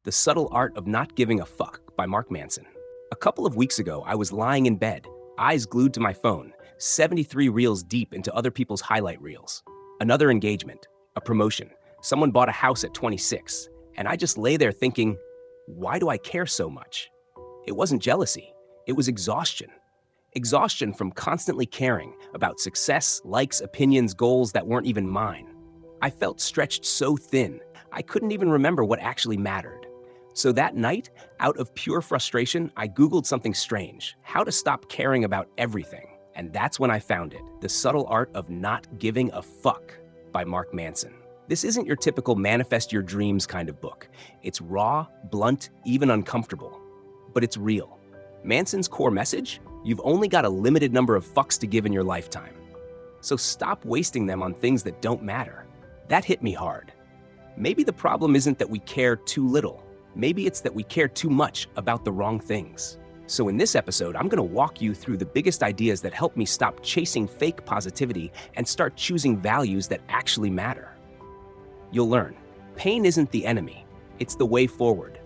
The Subtle Art of Not Giving a Fuck by Mark Manson. A couple of weeks ago, I was lying in bed, eyes glued to my phone, 73 reels deep into other people's highlight reels. Another engagement, a promotion, someone bought a house at 26, and I just lay there thinking, why do I care so much? It wasn't jealousy, it was exhaustion. Exhaustion from constantly caring about success, likes, opinions, goals that weren't even mine. I felt stretched so thin, I couldn't even remember what actually mattered. So that night, out of pure frustration, I Googled something strange, how to stop caring about everything. And that's when I found it, The Subtle Art of Not Giving a Fuck by Mark Manson. This isn't your typical manifest your dreams kind of book. It's raw, blunt, even uncomfortable. But it's real. Manson's core message? You've only got a limited number of fucks to give in your lifetime. So stop wasting them on things that don't matter. That hit me hard. Maybe the problem isn't that we care too little. Maybe it's that we care too much about the wrong things. So in this episode, I'm going to walk you through the biggest ideas that help me stop chasing fake positivity and start choosing values that actually matter. You'll learn, pain isn't the enemy, it's the way forward.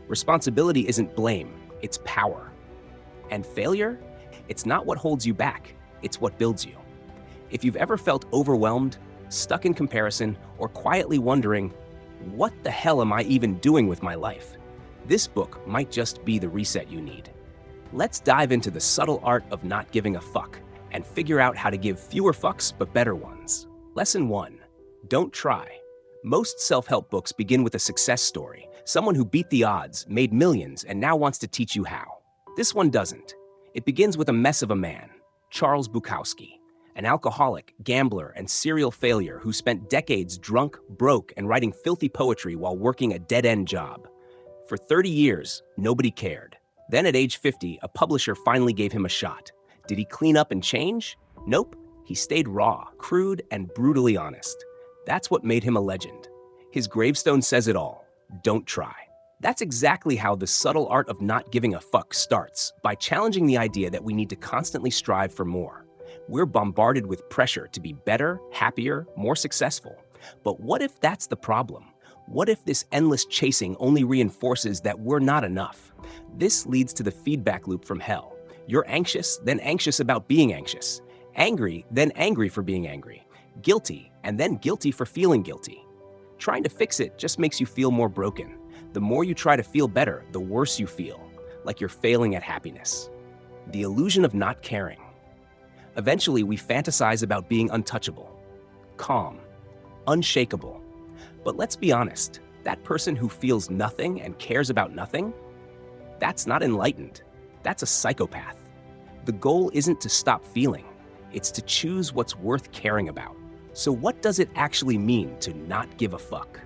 Responsibility isn't blame, it's power. And failure? It's not what holds you back, it's what builds you. If you've ever felt overwhelmed, stuck in comparison, or quietly wondering, what the hell am I even doing with my life? This book might just be the reset you need. Let's dive into the subtle art of not giving a fuck and figure out how to give fewer fucks but better ones. Lesson 1. Don't try. Most self-help books begin with a success story, someone who beat the odds, made millions, and now wants to teach you how. This one doesn't. It begins with a mess of a man, Charles Bukowski, an alcoholic, gambler, and serial failure who spent decades drunk, broke, and writing filthy poetry while working a dead-end job. For 30 years, nobody cared. Then at age 50, a publisher finally gave him a shot. Did he clean up and change? Nope. He stayed raw, crude, and brutally honest. That's what made him a legend. His gravestone says it all. Don't try. That's exactly how the subtle art of not giving a fuck starts, by challenging the idea that we need to constantly strive for more. We're bombarded with pressure to be better, happier, more successful. But what if that's the problem? What if this endless chasing only reinforces that we're not enough? This leads to the feedback loop from hell. You're anxious, then anxious about being anxious. Angry, then angry for being angry. Guilty, and then guilty for feeling guilty. Trying to fix it just makes you feel more broken. The more you try to feel better, the worse you feel, like you're failing at happiness. The illusion of not caring. Eventually, we fantasize about being untouchable, calm, unshakable. But let's be honest, that person who feels nothing and cares about nothing, that's not enlightened. That's a psychopath. The goal isn't to stop feeling, it's to choose what's worth caring about. So what does it actually mean to not give a fuck?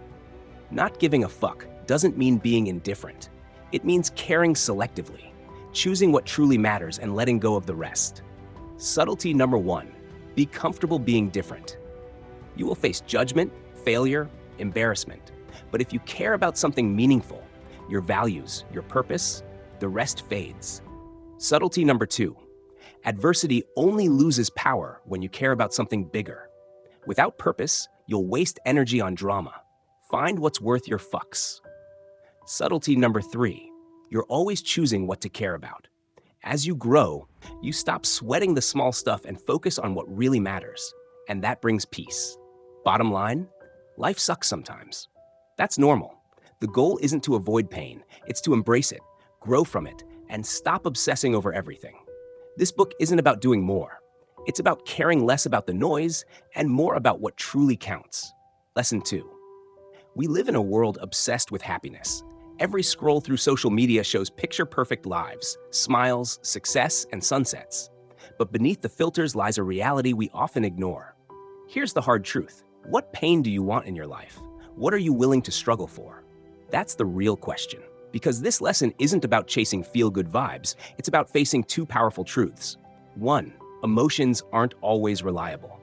Not giving a fuck doesn't mean being indifferent. It means caring selectively, choosing what truly matters and letting go of the rest. Subtlety number 1, be comfortable being different. You will face judgment, failure, embarrassment. But if you care about something meaningful, your values, your purpose, the rest fades. Subtlety number 2, adversity only loses power when you care about something bigger. Without purpose, you'll waste energy on drama. Find what's worth your fucks. Subtlety number 3, you're always choosing what to care about. As you grow, you stop sweating the small stuff and focus on what really matters, and that brings peace. Bottom line, life sucks sometimes. That's normal. The goal isn't to avoid pain, it's to embrace it, grow from it, and stop obsessing over everything. This book isn't about doing more. It's about caring less about the noise and more about what truly counts. Lesson 2. We live in a world obsessed with happiness. Every scroll through social media shows picture-perfect lives, smiles, success, and sunsets. But beneath the filters lies a reality we often ignore. Here's the hard truth. What pain do you want in your life? What are you willing to struggle for? That's the real question. Because this lesson isn't about chasing feel-good vibes, it's about facing 2 powerful truths. 1, emotions aren't always reliable.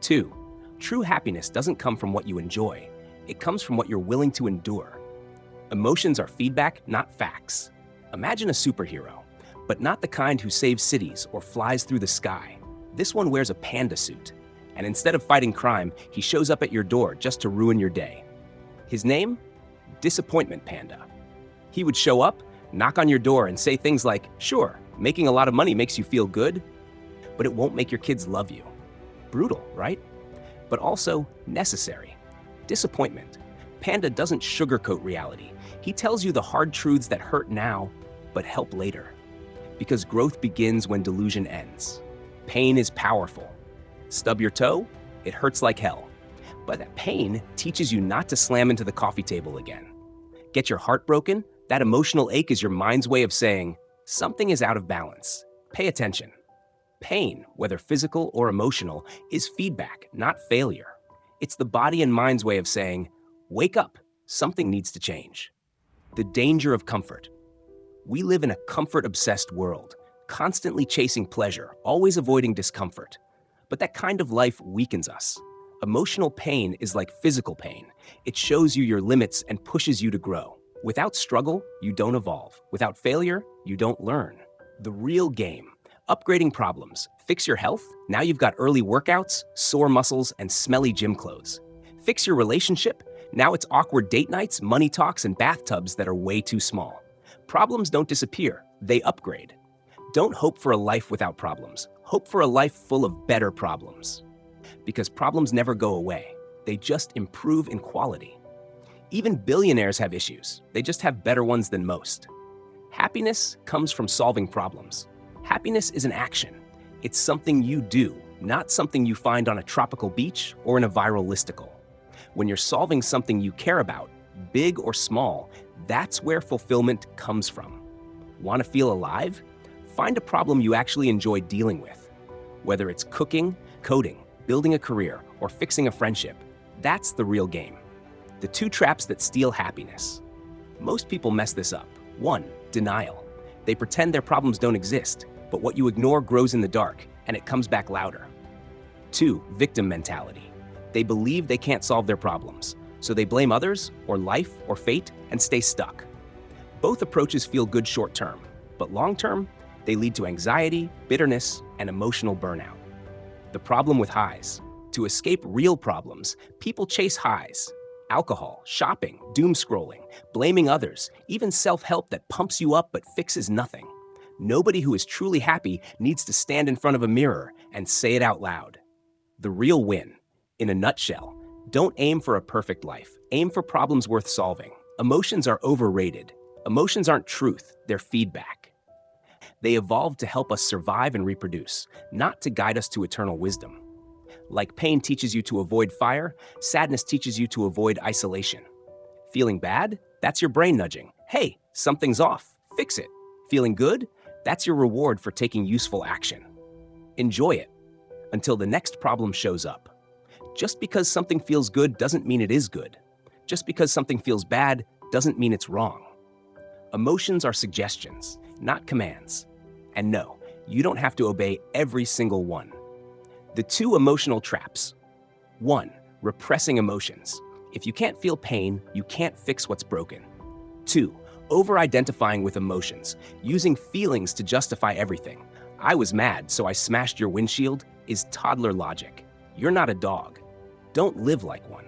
2, true happiness doesn't come from what you enjoy. It comes from what you're willing to endure. Emotions are feedback, not facts. Imagine a superhero, but not the kind who saves cities or flies through the sky. This one wears a panda suit, and instead of fighting crime, he shows up at your door just to ruin your day. His name? Disappointment Panda. He would show up, knock on your door, and say things like, "Sure, making a lot of money makes you feel good, but it won't make your kids love you." Brutal, right? But also necessary. Disappointment. Panda doesn't sugarcoat reality. He tells you the hard truths that hurt now, but help later. Because growth begins when delusion ends. Pain is powerful. Stub your toe? It hurts like hell. But that pain teaches you not to slam into the coffee table again. Get your heart broken? That emotional ache is your mind's way of saying, something is out of balance. Pay attention. Pain, whether physical or emotional, is feedback, not failure. It's the body and mind's way of saying, wake up, something needs to change. The danger of comfort. We live in a comfort-obsessed world, constantly chasing pleasure, always avoiding discomfort. But that kind of life weakens us. Emotional pain is like physical pain. It shows you your limits and pushes you to grow. Without struggle, you don't evolve. Without failure, you don't learn. The real game. Upgrading problems. Fix your health? Now you've got early workouts, sore muscles, and smelly gym clothes. Fix your relationship? Now it's awkward date nights, money talks, and bathtubs that are way too small. Problems don't disappear, they upgrade. Don't hope for a life without problems. Hope for a life full of better problems. Because problems never go away, they just improve in quality. Even billionaires have issues, they just have better ones than most. Happiness comes from solving problems. Happiness is an action. It's something you do, not something you find on a tropical beach or in a viral listicle. When you're solving something you care about, big or small, that's where fulfillment comes from. Want to feel alive? Find a problem you actually enjoy dealing with. Whether it's cooking, coding, building a career, or fixing a friendship, that's the real game. The two traps that steal happiness. Most people mess this up. 1. Denial. They pretend their problems don't exist, but what you ignore grows in the dark, and it comes back louder. 2. Victim mentality. They believe they can't solve their problems, so they blame others, or life, or fate, and stay stuck. Both approaches feel good short-term, but long-term, they lead to anxiety, bitterness, and emotional burnout. The problem with highs. To escape real problems, people chase highs. Alcohol, shopping, doom scrolling, blaming others, even self-help that pumps you up but fixes nothing. Nobody who is truly happy needs to stand in front of a mirror and say it out loud. The real win. In a nutshell, don't aim for a perfect life. Aim for problems worth solving. Emotions are overrated. Emotions aren't truth, they're feedback. They evolved to help us survive and reproduce, not to guide us to eternal wisdom. Like pain teaches you to avoid fire, sadness teaches you to avoid isolation. Feeling bad? That's your brain nudging. Hey, something's off, fix it. Feeling good? That's your reward for taking useful action. Enjoy it until the next problem shows up. Just because something feels good doesn't mean it is good. Just because something feels bad doesn't mean it's wrong. Emotions are suggestions, not commands. And no, you don't have to obey every single one. The 2 emotional traps. 1. Repressing emotions. If you can't feel pain, you can't fix what's broken. 2. Over-identifying with emotions, using feelings to justify everything. I was mad, so I smashed your windshield is toddler logic. You're not a dog. Don't live like one.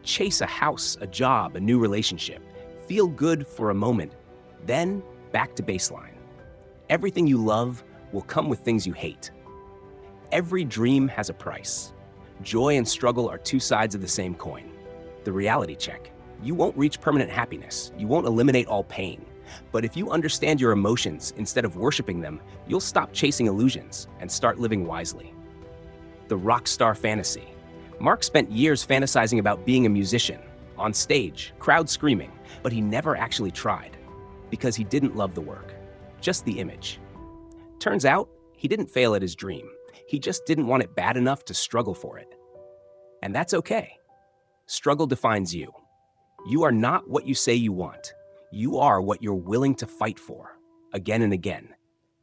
Chase a house, a job, a new relationship. Feel good for a moment, then back to baseline. Everything you love will come with things you hate. Every dream has a price. Joy and struggle are 2 sides of the same coin. The reality check. You won't reach permanent happiness. You won't eliminate all pain. But if you understand your emotions instead of worshiping them, you'll stop chasing illusions and start living wisely. The rock star fantasy. Mark spent years fantasizing about being a musician, on stage, crowd screaming, but he never actually tried because he didn't love the work, just the image. Turns out, he didn't fail at his dream. He just didn't want it bad enough to struggle for it. And that's okay. Struggle defines you. You are not what you say you want. You are what you're willing to fight for, again and again.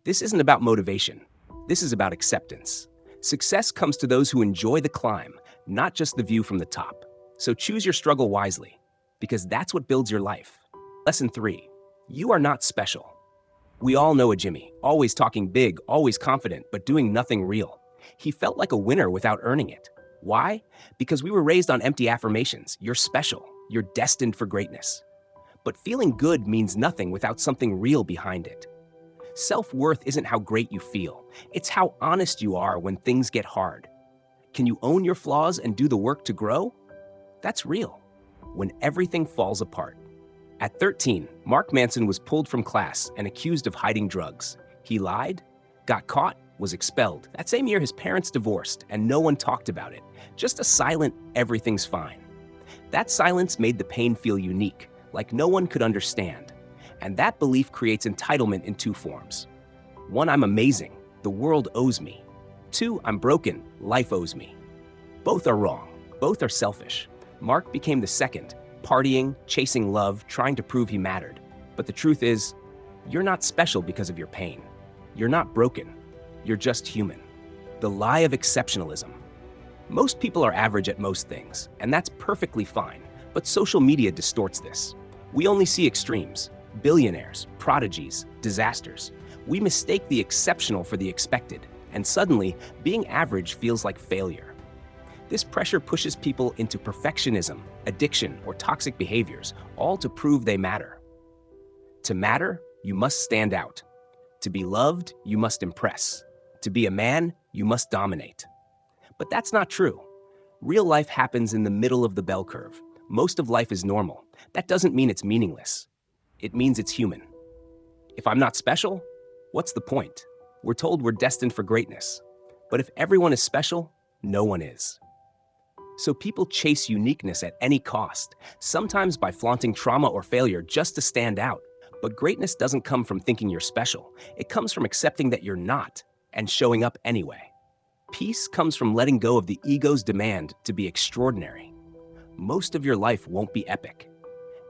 This isn't about motivation. This is about acceptance. Success comes to those who enjoy the climb, not just the view from the top. So choose your struggle wisely, because that's what builds your life. Lesson 3. You are not special. We all know a Jimmy, always talking big, always confident, but doing nothing real. He felt like a winner without earning it. Why? Because we were raised on empty affirmations. You're special. You're destined for greatness. But feeling good means nothing without something real behind it. Self-worth isn't how great you feel. It's how honest you are when things get hard. Can you own your flaws and do the work to grow? That's real. When everything falls apart. At 13, Mark Manson was pulled from class and accused of hiding drugs. He lied, got caught, was expelled. That same year, his parents divorced, and no one talked about it. Just a silent, everything's fine. That silence made the pain feel unique, like no one could understand. And that belief creates entitlement in two forms. One, I'm amazing, the world owes me. Two, I'm broken, life owes me. Both are wrong. Both are selfish. Mark became the second, partying, chasing love, trying to prove he mattered. But the truth is, you're not special because of your pain. You're not broken. You're just human. The lie of exceptionalism. Most people are average at most things, and that's perfectly fine. But social media distorts this. We only see extremes. Billionaires, prodigies, disasters. We mistake the exceptional for the expected, and suddenly, being average feels like failure. This pressure pushes people into perfectionism, addiction, or toxic behaviors, all to prove they matter. To matter, you must stand out. To be loved, you must impress. To be a man, you must dominate. But that's not true. Real life happens in the middle of the bell curve. Most of life is normal. That doesn't mean it's meaningless. It means it's human. If I'm not special, what's the point? We're told we're destined for greatness. But if everyone is special, no one is. So people chase uniqueness at any cost, sometimes by flaunting trauma or failure just to stand out. But greatness doesn't come from thinking you're special. It comes from accepting that you're not and showing up anyway. Peace comes from letting go of the ego's demand to be extraordinary. Most of your life won't be epic.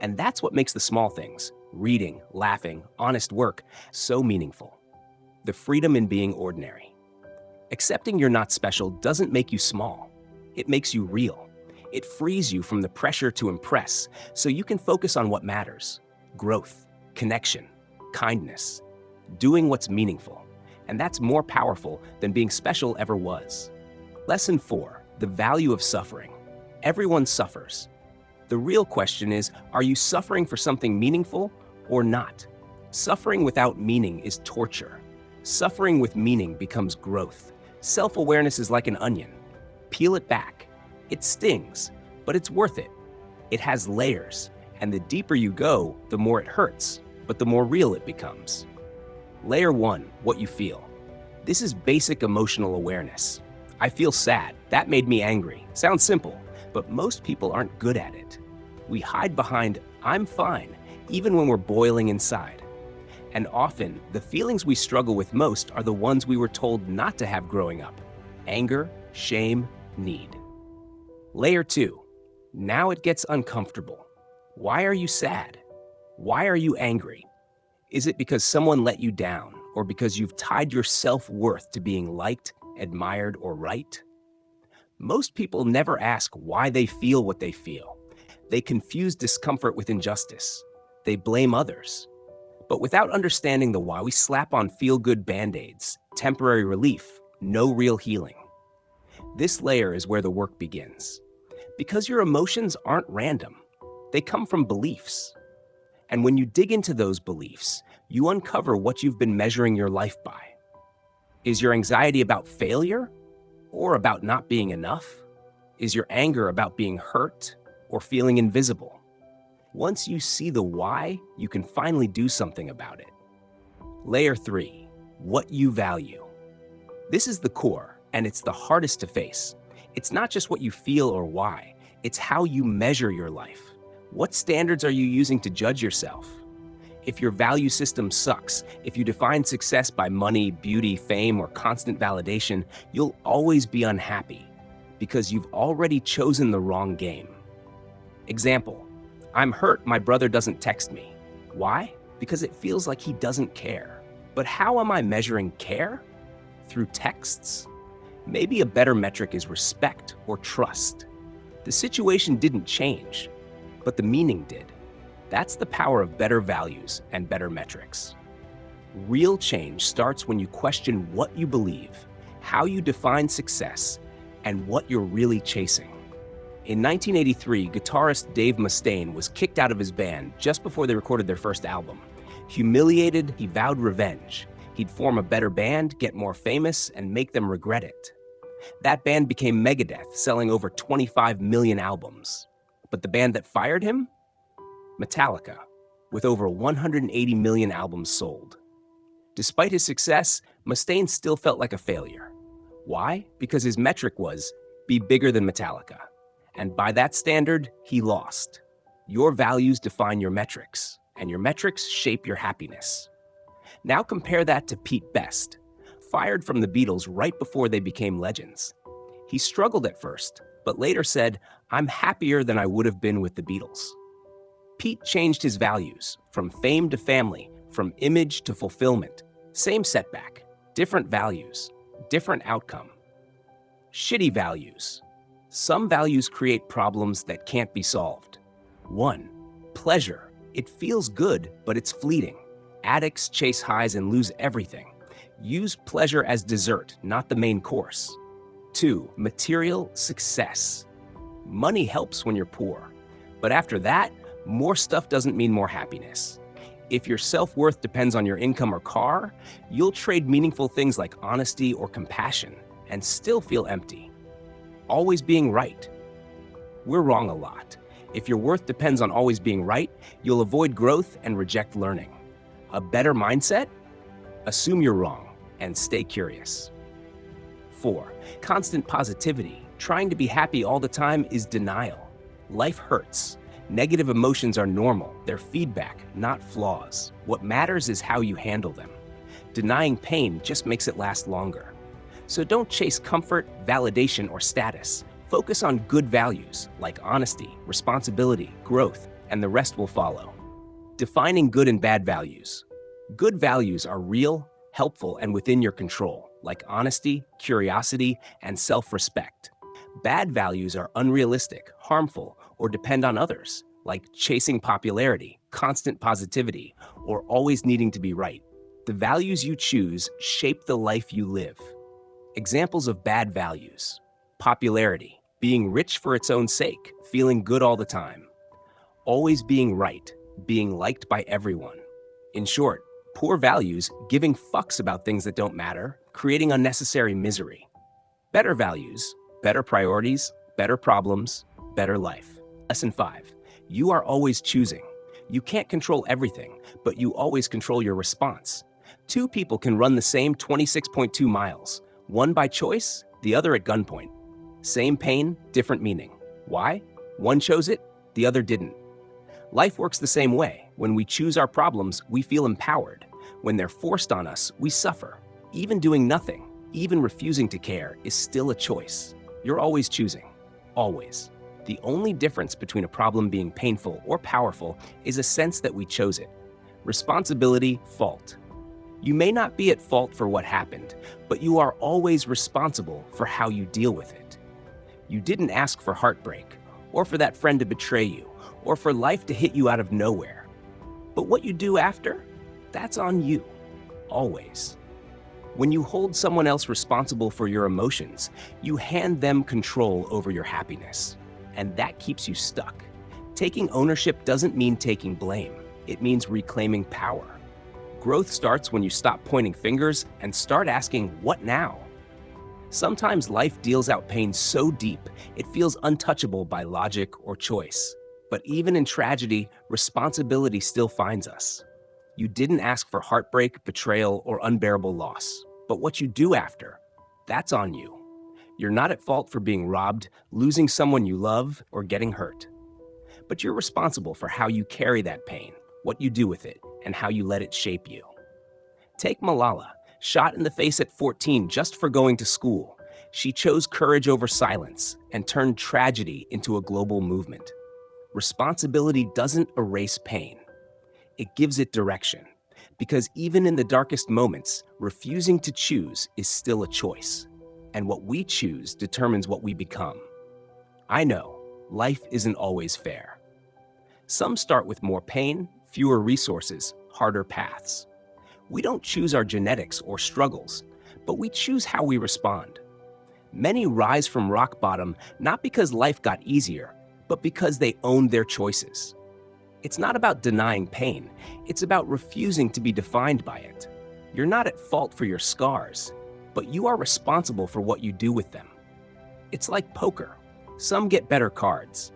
And that's what makes the small things, reading, laughing, honest work, so meaningful. The freedom in being ordinary. Accepting you're not special doesn't make you small. It makes you real. It frees you from the pressure to impress, so you can focus on what matters. Growth, connection, kindness, doing what's meaningful. And that's more powerful than being special ever was. Lesson 4, the value of suffering. Everyone suffers. The real question is, are you suffering for something meaningful or not? Suffering without meaning is torture. Suffering with meaning becomes growth. Self-awareness is like an onion. Peel it back. It stings, but it's worth it. It has layers, and the deeper you go, the more it hurts, but the more real it becomes. Layer 1, what you feel. This is basic emotional awareness. I feel sad. That made me angry. Sounds simple, but most people aren't good at it. We hide behind, I'm fine, even when we're boiling inside. And often, the feelings we struggle with most are the ones we were told not to have growing up. Anger, shame, need. Layer 2, now it gets uncomfortable. Why are you sad? Why are you angry? Is it because someone let you down, or because you've tied your self-worth to being liked, admired, or right? Most people never ask why they feel what they feel. They confuse discomfort with injustice. They blame others. But without understanding the why, we slap on feel-good band-aids, temporary relief, no real healing. This layer is where the work begins. Because your emotions aren't random. They come from beliefs. And when you dig into those beliefs, you uncover what you've been measuring your life by. Is your anxiety about failure or about not being enough? Is your anger about being hurt or feeling invisible? Once you see the why, you can finally do something about it. Layer 3, what you value. This is the core, and it's the hardest to face. It's not just what you feel or why, it's how you measure your life. What standards are you using to judge yourself? If your value system sucks, if you define success by money, beauty, fame, or constant validation, you'll always be unhappy because you've already chosen the wrong game. Example, I'm hurt my brother doesn't text me. Why? Because it feels like he doesn't care. But how am I measuring care? Through texts? Maybe a better metric is respect or trust. The situation didn't change, but the meaning did. That's the power of better values and better metrics. Real change starts when you question what you believe, how you define success, and what you're really chasing. In 1983, guitarist Dave Mustaine was kicked out of his band just before they recorded their first album. Humiliated, he vowed revenge. He'd form a better band, get more famous, and make them regret it. That band became Megadeth, selling over 25 million albums. But the band that fired him? Metallica, with over 180 million albums sold. Despite his success, Mustaine still felt like a failure. Why? Because his metric was, be bigger than Metallica. And by that standard, he lost. Your values define your metrics, and your metrics shape your happiness. Now compare that to Pete Best, fired from the Beatles right before they became legends. He struggled at first, but later said, I'm happier than I would have been with the Beatles. Pete changed his values, from fame to family, from image to fulfillment. Same setback, different values, different outcome. Shitty values. Some values create problems that can't be solved. 1. Pleasure. It feels good, but it's fleeting. Addicts chase highs and lose everything. Use pleasure as dessert, not the main course. 2. Material success. Money helps when you're poor. But after that, more stuff doesn't mean more happiness. If your self-worth depends on your income or car, you'll trade meaningful things like honesty or compassion and still feel empty. Always being right. We're wrong a lot. If your worth depends on always being right, you'll avoid growth and reject learning. A better mindset? Assume you're wrong and stay curious. 4. Constant positivity. Trying to be happy all the time is denial. Life hurts. Negative emotions are normal. They're feedback, not flaws. What matters is how you handle them. Denying pain just makes it last longer. So don't chase comfort, validation, or status. Focus on good values like honesty, responsibility, growth, and the rest will follow. Defining good and bad values. Good values are real, helpful, and within your control, like honesty, curiosity, and self-respect. Bad values are unrealistic, harmful, or depend on others, like chasing popularity, constant positivity, or always needing to be right. The values you choose shape the life you live. Examples of bad values. Popularity, being rich for its own sake, feeling good all the time. Always being right, being liked by everyone. In short, poor values, giving fucks about things that don't matter, creating unnecessary misery. Better values, better priorities, better problems, better life. Lesson 5. You are always choosing. You can't control everything, but you always control your response. 2 people can run the same 26.2 miles. One by choice, the other at gunpoint. Same pain, different meaning. Why? One chose it, the other didn't. Life works the same way. When we choose our problems, we feel empowered. When they're forced on us, we suffer. Even doing nothing, even refusing to care, is still a choice. You're always choosing. Always. The only difference between a problem being painful or powerful is a sense that we chose it. Responsibility, fault. You may not be at fault for what happened, but you are always responsible for how you deal with it. You didn't ask for heartbreak, or for that friend to betray you, or for life to hit you out of nowhere. But what you do after, that's on you. Always. When you hold someone else responsible for your emotions, you hand them control over your happiness. And that keeps you stuck. Taking ownership doesn't mean taking blame. It means reclaiming power. Growth starts when you stop pointing fingers and start asking, what now? Sometimes life deals out pain so deep, it feels untouchable by logic or choice. But even in tragedy, responsibility still finds us. You didn't ask for heartbreak, betrayal, or unbearable loss. But what you do after, that's on you. You're not at fault for being robbed, losing someone you love, or getting hurt. But you're responsible for how you carry that pain, what you do with it, and how you let it shape you. Take Malala, shot in the face at 14 just for going to school. She chose courage over silence and turned tragedy into a global movement. Responsibility doesn't erase pain. It gives it direction. Because even in the darkest moments, refusing to choose is still a choice. And what we choose determines what we become. I know, life isn't always fair. Some start with more pain, fewer resources, harder paths. We don't choose our genetics or struggles, but we choose how we respond. Many rise from rock bottom not because life got easier, but because they owned their choices. It's not about denying pain, it's about refusing to be defined by it. You're not at fault for your scars, but you are responsible for what you do with them. It's like poker. Some get better cards.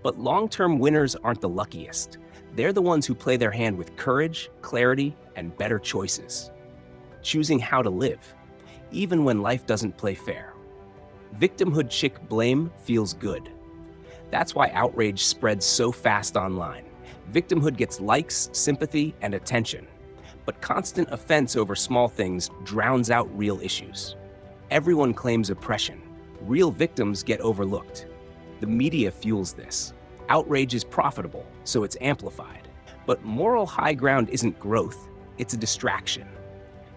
But long-term winners aren't the luckiest. They're the ones who play their hand with courage, clarity, and better choices. Choosing how to live, even when life doesn't play fair. Victimhood chick blame feels good. That's why outrage spreads so fast online. Victimhood gets likes, sympathy, and attention. But constant offense over small things drowns out real issues. Everyone claims oppression. Real victims get overlooked. The media fuels this. Outrage is profitable, so it's amplified. But moral high ground isn't growth, it's a distraction.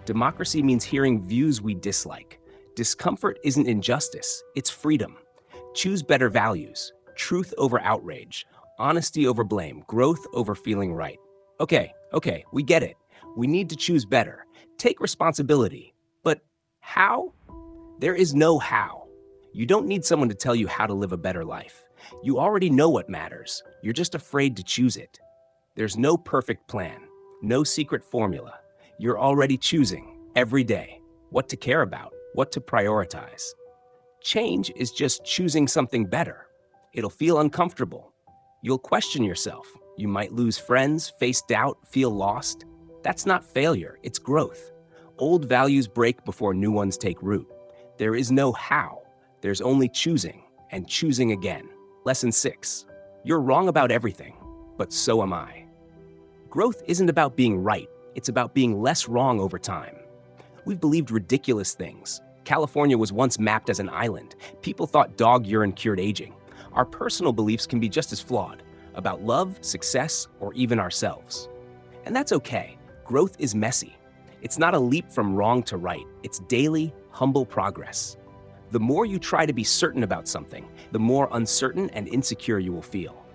Democracy means hearing views we dislike. Discomfort isn't injustice, it's freedom. Choose better values. Truth over outrage. Honesty over blame. Growth over feeling right. Okay, we get it. We need to choose better. Take responsibility. But how? There is no how. You don't need someone to tell you how to live a better life. You already know what matters. You're just afraid to choose it. There's no perfect plan, no secret formula. You're already choosing, every day, what to care about, what to prioritize. Change is just choosing something better. It'll feel uncomfortable. You'll question yourself. You might lose friends, face doubt, feel lost. That's not failure, it's growth. Old values break before new ones take root. There is no how. There's only choosing, and choosing again. Lesson 6. You're wrong about everything, but so am I. Growth isn't about being right, it's about being less wrong over time. We've believed ridiculous things. California was once mapped as an island. People thought dog urine cured aging. Our personal beliefs can be just as flawed, about love, success, or even ourselves. And that's okay. Growth is messy. It's not a leap from wrong to right. It's daily, humble progress. The more you try to be certain about something, the more uncertain and insecure you will feel.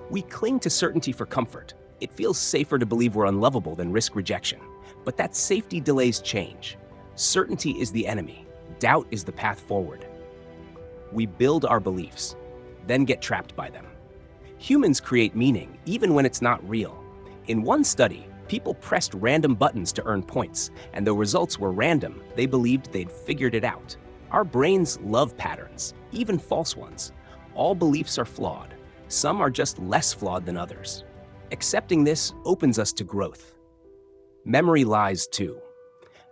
We cling to certainty for comfort. It feels safer to believe we're unlovable than risk rejection. But that safety delays change. Certainty is the enemy. Doubt is the path forward. We build our beliefs, then get trapped by them. Humans create meaning, even when it's not real. In one study, people pressed random buttons to earn points, and though results were random, they believed they'd figured it out. Our brains love patterns, even false ones. All beliefs are flawed. Some are just less flawed than others. Accepting this opens us to growth. Memory lies too.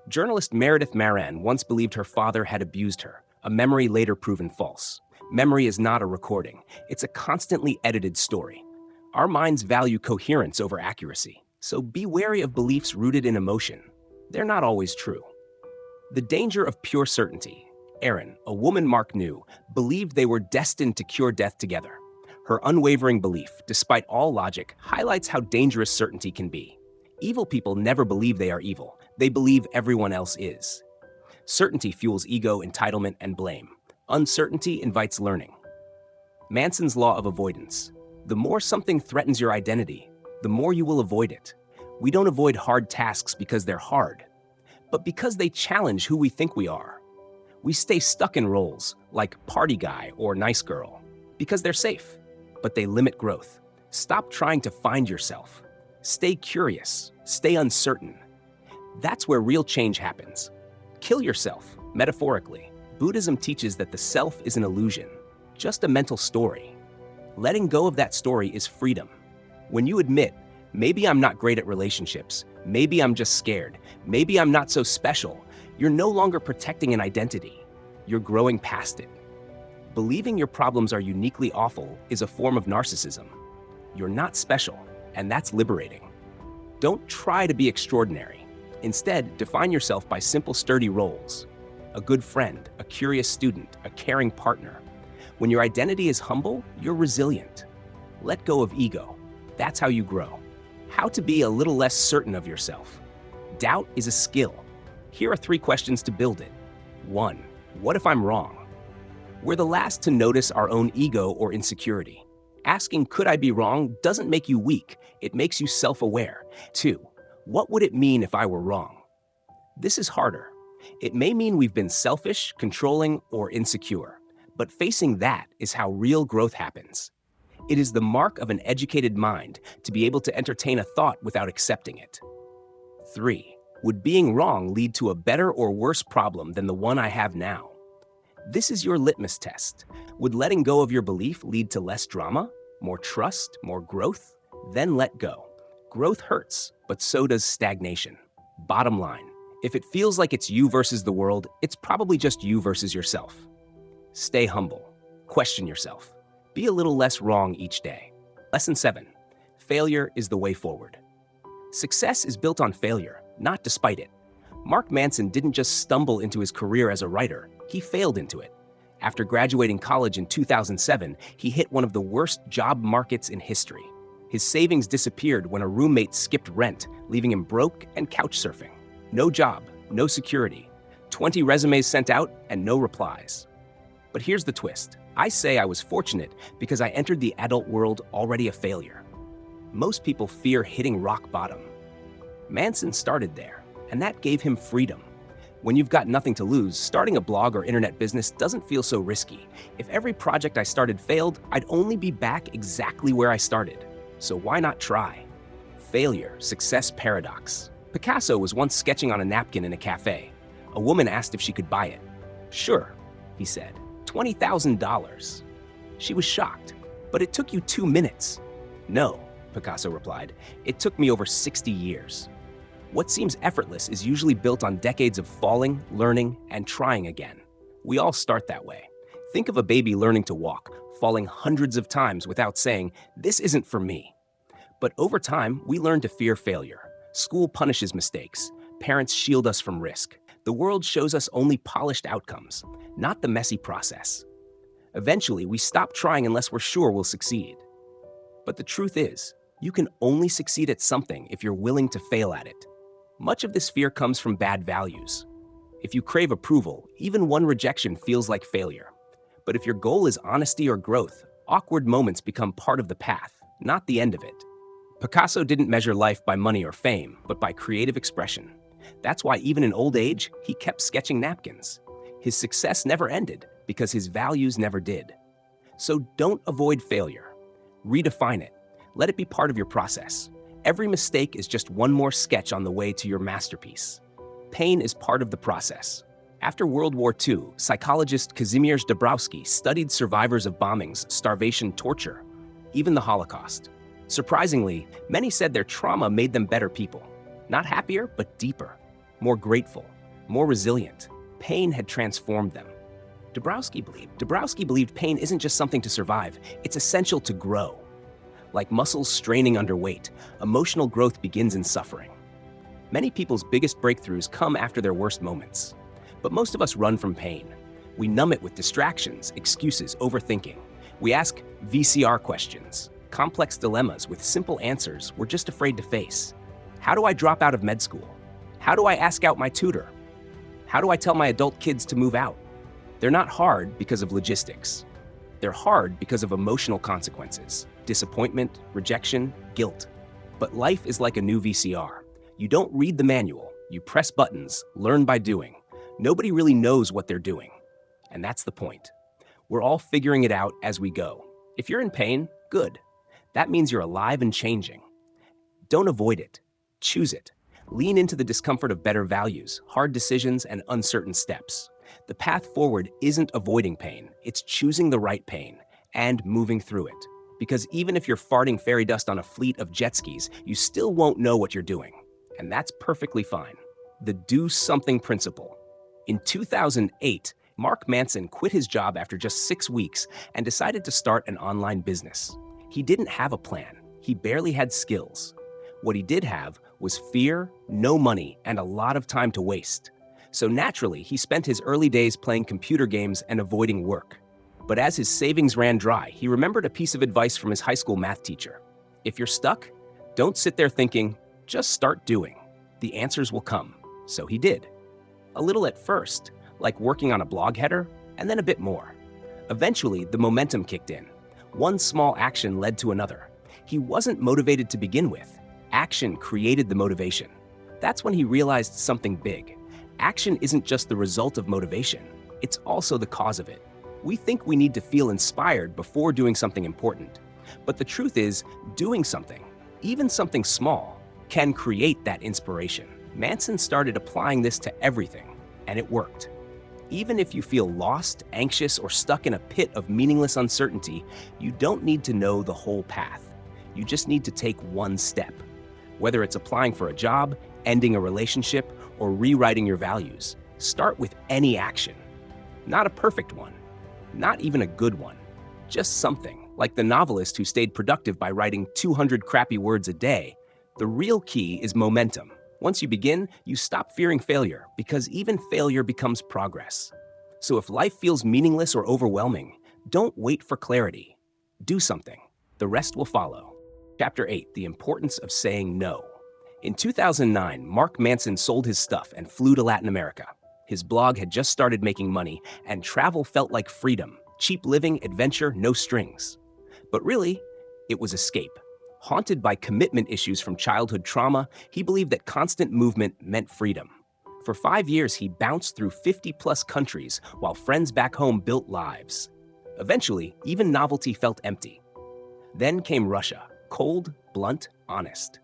Journalist Meredith Maran once believed her father had abused her, a memory later proven false. Memory is not a recording. It's a constantly edited story. Our minds value coherence over accuracy, so be wary of beliefs rooted in emotion. They're not always true. The danger of pure certainty. Erin, a woman Mark knew, believed they were destined to cure death together. Her unwavering belief, despite all logic, highlights how dangerous certainty can be. Evil people never believe they are evil. They believe everyone else is. Certainty fuels ego, entitlement, and blame. Uncertainty invites learning. Manson's law of avoidance. The more something threatens your identity, the more you will avoid it. We don't avoid hard tasks because they're hard, but because they challenge who we think we are. We stay stuck in roles, like party guy or nice girl, because they're safe, but they limit growth. Stop trying to find yourself. Stay curious, stay uncertain. That's where real change happens. Kill yourself, metaphorically. Buddhism teaches that the self is an illusion, just a mental story. Letting go of that story is freedom. When you admit, maybe I'm not great at relationships, maybe I'm just scared, maybe I'm not so special, you're no longer protecting an identity. You're growing past it. Believing your problems are uniquely awful is a form of narcissism. You're not special, and that's liberating. Don't try to be extraordinary. Instead, define yourself by simple, sturdy roles. A good friend, a curious student, a caring partner. When your identity is humble, you're resilient. Let go of ego. That's how you grow. How to be a little less certain of yourself. Doubt is a skill. Here are 3 questions to build it. 1. What if I'm wrong? We're the last to notice our own ego or insecurity. Asking, could I be wrong, doesn't make you weak. It makes you self-aware. 2. What would it mean if I were wrong? This is harder. It may mean we've been selfish, controlling, or insecure, but facing that is how real growth happens. It is the mark of an educated mind to be able to entertain a thought without accepting it. 3. Would being wrong lead to a better or worse problem than the one I have now? This is your litmus test. Would letting go of your belief lead to less drama, more trust, more growth? Then let go. Growth hurts, but so does stagnation. Bottom line, if it feels like it's you versus the world, it's probably just you versus yourself. Stay humble. Question yourself. Be a little less wrong each day. Lesson 7. Failure is the way forward. Success is built on failure, not despite it. Mark Manson didn't just stumble into his career as a writer, he failed into it. After graduating college in 2007, he hit one of the worst job markets in history. His savings disappeared when a roommate skipped rent, leaving him broke and couch surfing. No job, no security, 20 resumes sent out, and no replies. But here's the twist. I say I was fortunate because I entered the adult world already a failure. Most people fear hitting rock bottom. Manson started there, and that gave him freedom. When you've got nothing to lose, starting a blog or internet business doesn't feel so risky. If every project I started failed, I'd only be back exactly where I started. So why not try? Failure, success paradox. Picasso was once sketching on a napkin in a cafe. A woman asked if she could buy it. Sure, he said. $20,000. She was shocked. But it took you 2 minutes. No, Picasso replied. It took me over 60 years. What seems effortless is usually built on decades of falling, learning, and trying again. We all start that way. Think of a baby learning to walk, falling hundreds of times without saying, "This isn't for me." But over time, we learn to fear failure. School punishes mistakes. Parents shield us from risk. The world shows us only polished outcomes, not the messy process. Eventually, we stop trying unless we're sure we'll succeed. But the truth is, you can only succeed at something if you're willing to fail at it. Much of this fear comes from bad values. If you crave approval, even one rejection feels like failure. But if your goal is honesty or growth, awkward moments become part of the path, not the end of it. Picasso didn't measure life by money or fame, but by creative expression. That's why even in old age, he kept sketching napkins. His success never ended because his values never did. So don't avoid failure. Redefine it. Let it be part of your process. Every mistake is just one more sketch on the way to your masterpiece. Pain is part of the process. After World War II, psychologist Kazimierz Dabrowski studied survivors of bombings, starvation, torture, even the Holocaust. Surprisingly, many said their trauma made them better people. Not happier, but deeper, more grateful, more resilient. Pain had transformed them. Dabrowski believed pain isn't just something to survive, it's essential to grow. Like muscles straining under weight, emotional growth begins in suffering. Many people's biggest breakthroughs come after their worst moments. But most of us run from pain. We numb it with distractions, excuses, overthinking. We ask VCR questions, complex dilemmas with simple answers we're just afraid to face. How do I drop out of med school? How do I ask out my tutor? How do I tell my adult kids to move out? They're not hard because of logistics. They're hard because of emotional consequences, disappointment, rejection, guilt. But life is like a new VCR. You don't read the manual, you press buttons, learn by doing. Nobody really knows what they're doing. And that's the point. We're all figuring it out as we go. If you're in pain, good. That means you're alive and changing. Don't avoid it. Choose it. Lean into the discomfort of better values, hard decisions, and uncertain steps. The path forward isn't avoiding pain, it's choosing the right pain and moving through it. Because even if you're farting fairy dust on a fleet of jet skis, you still won't know what you're doing. And that's perfectly fine. The do something principle. In 2008, Mark Manson quit his job after just 6 weeks and decided to start an online business. He didn't have a plan. He barely had skills. What he did have was fear, no money, and a lot of time to waste. So naturally, he spent his early days playing computer games and avoiding work. But as his savings ran dry, he remembered a piece of advice from his high school math teacher. If you're stuck, don't sit there thinking, just start doing. The answers will come. So he did. A little at first, like working on a blog header, and then a bit more. Eventually, the momentum kicked in. One small action led to another. He wasn't motivated to begin with. Action created the motivation. That's when he realized something big. Action isn't just the result of motivation, it's also the cause of it. We think we need to feel inspired before doing something important. But the truth is, doing something, even something small, can create that inspiration. Manson started applying this to everything, and it worked. Even if you feel lost, anxious, or stuck in a pit of meaningless uncertainty, you don't need to know the whole path. You just need to take one step. Whether it's applying for a job, ending a relationship, or rewriting your values, start with any action. Not a perfect one, not even a good one, just something, like the novelist who stayed productive by writing 200 crappy words a day. The real key is momentum. Once you begin, you stop fearing failure, because even failure becomes progress. So if life feels meaningless or overwhelming, don't wait for clarity. Do something. The rest will follow. Chapter 8, The Importance of Saying No. In 2009, Mark Manson sold his stuff and flew to Latin America. His blog had just started making money, and travel felt like freedom. Cheap living, adventure, no strings. But really, it was escape. Haunted by commitment issues from childhood trauma, he believed that constant movement meant freedom. For 5 years, he bounced through 50-plus countries while friends back home built lives. Eventually, even novelty felt empty. Then came Russia, cold, blunt, honest.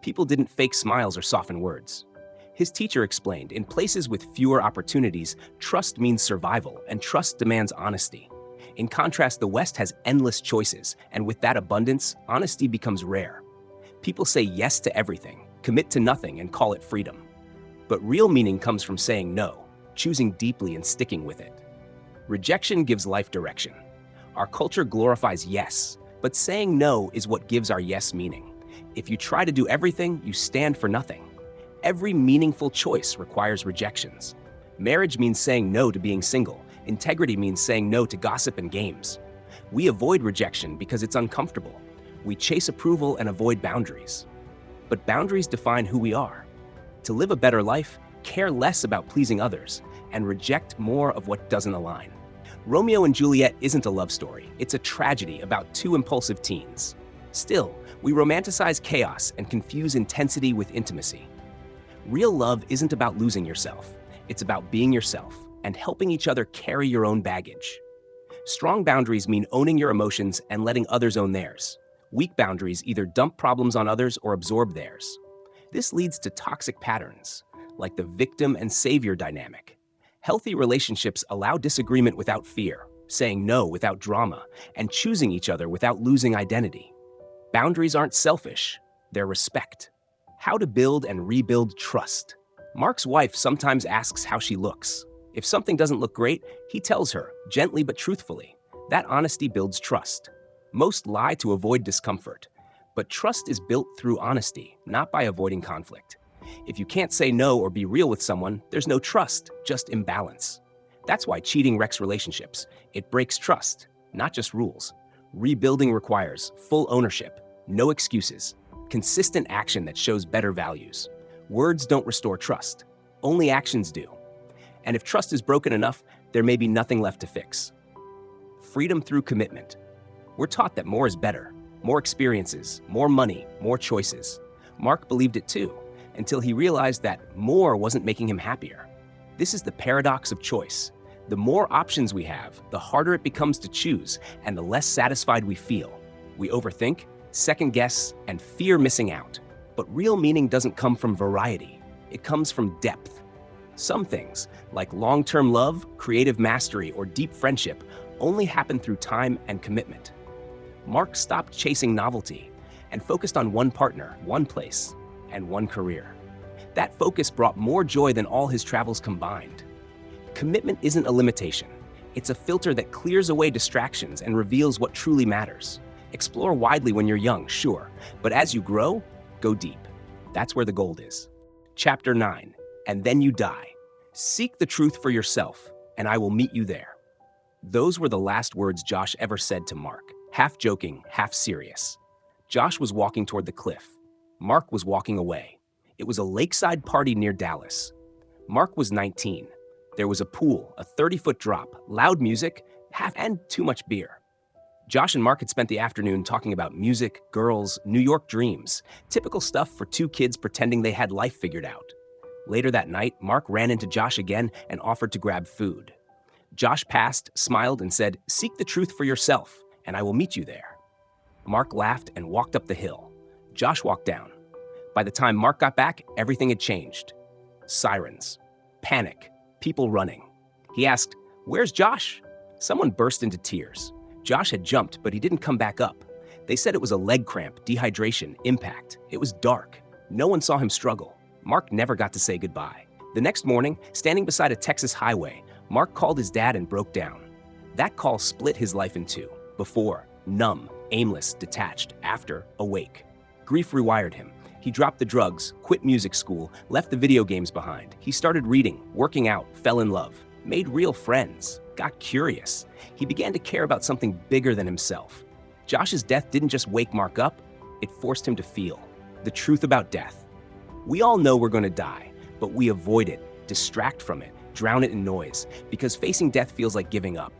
People didn't fake smiles or soften words. His teacher explained, in places with fewer opportunities, trust means survival, and trust demands honesty. In contrast, the West has endless choices, and with that abundance, honesty becomes rare. People say yes to everything, commit to nothing, and call it freedom. But real meaning comes from saying no, choosing deeply and sticking with it. Rejection gives life direction. Our culture glorifies yes, but saying no is what gives our yes meaning. If you try to do everything, you stand for nothing. Every meaningful choice requires rejections. Marriage means saying no to being single. Integrity means saying no to gossip and games. We avoid rejection because it's uncomfortable. We chase approval and avoid boundaries. But boundaries define who we are. To live a better life, care less about pleasing others, and reject more of what doesn't align. Romeo and Juliet isn't a love story. It's a tragedy about two impulsive teens. Still, we romanticize chaos and confuse intensity with intimacy. Real love isn't about losing yourself. It's about being yourself and helping each other carry your own baggage. Strong boundaries mean owning your emotions and letting others own theirs. Weak boundaries either dump problems on others or absorb theirs. This leads to toxic patterns, like the victim and savior dynamic. Healthy relationships allow disagreement without fear, saying no without drama, and choosing each other without losing identity. Boundaries aren't selfish, they're respect. How to build and rebuild trust. Mark's wife sometimes asks how she looks. If something doesn't look great, he tells her, gently but truthfully. That honesty builds trust. Most lie to avoid discomfort, but trust is built through honesty, not by avoiding conflict. If you can't say no or be real with someone, there's no trust, just imbalance. That's why cheating wrecks relationships. It breaks trust, not just rules. Rebuilding requires full ownership, no excuses, consistent action that shows better values. Words don't restore trust, only actions do. And if trust is broken enough, there may be nothing left to fix. Freedom through commitment. We're taught that more is better. More experiences, more money, more choices. Mark believed it too, until he realized that more wasn't making him happier. This is the paradox of choice. The more options we have, the harder it becomes to choose, and the less satisfied we feel. We overthink, second guess, and fear missing out. But real meaning doesn't come from variety. It comes from depth. Some things, like long-term love, creative mastery, or deep friendship, only happen through time and commitment. Mark stopped chasing novelty and focused on one partner, one place, and one career. That focus brought more joy than all his travels combined. Commitment isn't a limitation. It's a filter that clears away distractions and reveals what truly matters. Explore widely when you're young, sure, but as you grow, go deep. That's where the gold is. Chapter 9. And then you die. Seek the truth for yourself, and I will meet you there. Those were the last words Josh ever said to Mark, half joking, half serious. Josh was walking toward the cliff. Mark was walking away. It was a lakeside party near Dallas. Mark was 19. There was a pool, a 30-foot drop, loud music, and too much beer. Josh and Mark had spent the afternoon talking about music, girls, New York dreams, typical stuff for two kids pretending they had life figured out. Later that night, Mark ran into Josh again and offered to grab food. Josh passed, smiled, and said, "Seek the truth for yourself, and I will meet you there." Mark laughed and walked up the hill. Josh walked down. By the time Mark got back, everything had changed. Sirens, panic, people running. He asked, "Where's Josh?" Someone burst into tears. Josh had jumped, but he didn't come back up. They said it was a leg cramp, dehydration, impact. It was dark. No one saw him struggle. Mark never got to say goodbye. The next morning, standing beside a Texas highway, Mark called his dad and broke down. That call split his life in two. Before, numb, aimless, detached. After, awake. Grief rewired him. He dropped the drugs, quit music school, left the video games behind. He started reading, working out, fell in love, made real friends, got curious. He began to care about something bigger than himself. Josh's death didn't just wake Mark up, it forced him to feel the truth about death. We all know we're going to die, but we avoid it, distract from it, drown it in noise, because facing death feels like giving up.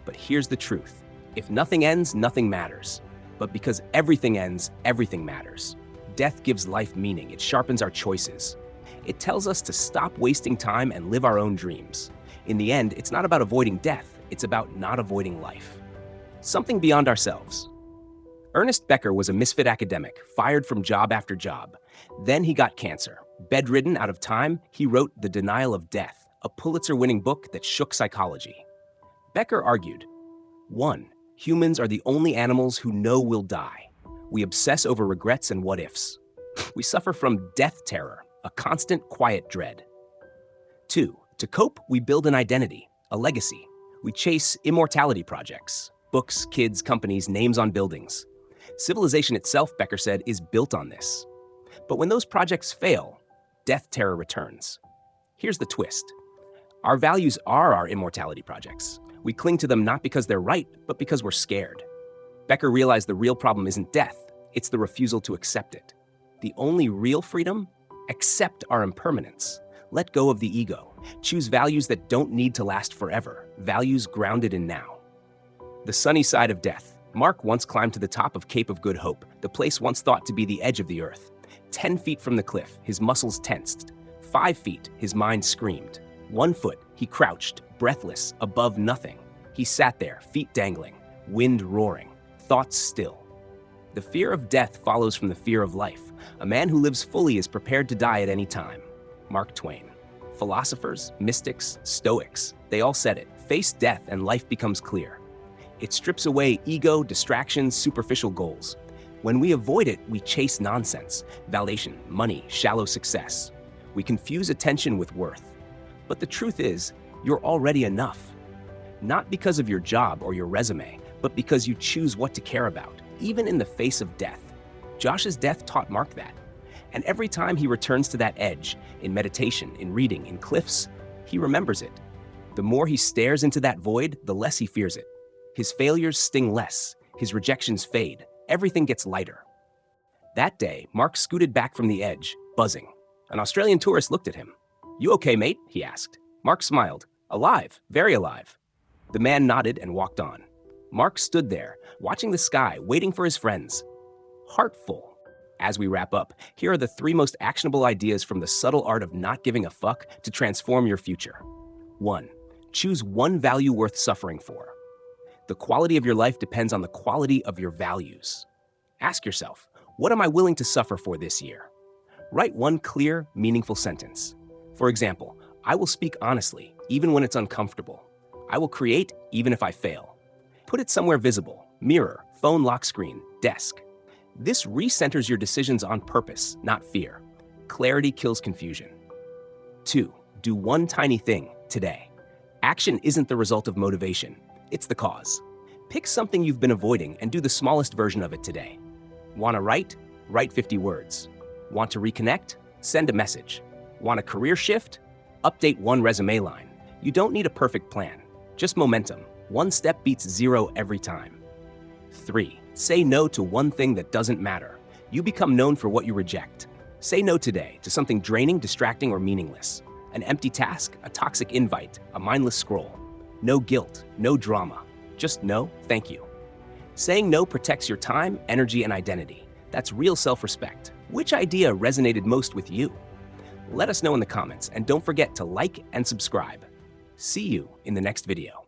But here's the truth. If nothing ends, nothing matters. But because everything ends, everything matters. Death gives life meaning. It sharpens our choices. It tells us to stop wasting time and live our own dreams. In the end, it's not about avoiding death. It's about not avoiding life. Something beyond ourselves. Ernest Becker was a misfit academic, fired from job after job. Then he got cancer. Bedridden, out of time, he wrote The Denial of Death, a Pulitzer-winning book that shook psychology. Becker argued, 1. Humans are the only animals who know we'll die. We obsess over regrets and what-ifs. We suffer from death terror, a constant, quiet dread. 2. To cope, we build an identity, a legacy. We chase immortality projects, books, kids, companies, names on buildings. Civilization itself, Becker said, is built on this. But when those projects fail, death terror returns. Here's the twist. Our values are our immortality projects. We cling to them not because they're right, but because we're scared. Becker realized the real problem isn't death, it's the refusal to accept it. The only real freedom? Accept our impermanence. Let go of the ego. Choose values that don't need to last forever, values grounded in now. The sunny side of death. Mark once climbed to the top of Cape of Good Hope, the place once thought to be the edge of the earth. 10 feet from the cliff, his muscles tensed. 5 feet, his mind screamed. 1 foot, he crouched, breathless, above nothing. He sat there, feet dangling, wind roaring, thoughts still. The fear of death follows from the fear of life. A man who lives fully is prepared to die at any time. Mark Twain. Philosophers, mystics, stoics, they all said it. Face death and life becomes clear. It strips away ego, distractions, superficial goals. When we avoid it, we chase nonsense, validation, money, shallow success. We confuse attention with worth. But the truth is, you're already enough. Not because of your job or your resume, but because you choose what to care about, even in the face of death. Josh's death taught Mark that. And every time he returns to that edge, in meditation, in reading, in cliffs, he remembers it. The more he stares into that void, the less he fears it. His failures sting less, his rejections fade, everything gets lighter. That day, Mark scooted back from the edge, buzzing. An Australian tourist looked at him. "You okay, mate?" he asked. Mark smiled. "Alive, very alive." The man nodded and walked on. Mark stood there, watching the sky, waiting for his friends. Heartful. As we wrap up, here are the 3 most actionable ideas from the subtle art of not giving a fuck to transform your future. 1. Choose one value worth suffering for. The quality of your life depends on the quality of your values. Ask yourself, what am I willing to suffer for this year? Write one clear, meaningful sentence. For example, I will speak honestly, even when it's uncomfortable. I will create, even if I fail. Put it somewhere visible, mirror, phone lock screen, desk. This recenters your decisions on purpose, not fear. Clarity kills confusion. 2. Do one tiny thing today. Action isn't the result of motivation. It's the cause. Pick something you've been avoiding and do the smallest version of it today. Want to write? Write 50 words. Want to reconnect? Send a message. Want a career shift? Update one resume line. You don't need a perfect plan, just momentum. One step beats 0 every time. 3. Say no to one thing that doesn't matter. You become known for what you reject. Say no today to something draining, distracting, or meaningless. An empty task, a toxic invite, a mindless scroll. No guilt, no drama. Just no, thank you. Saying no protects your time, energy, and identity. That's real self-respect. Which idea resonated most with you? Let us know in the comments, and don't forget to like and subscribe. See you in the next video.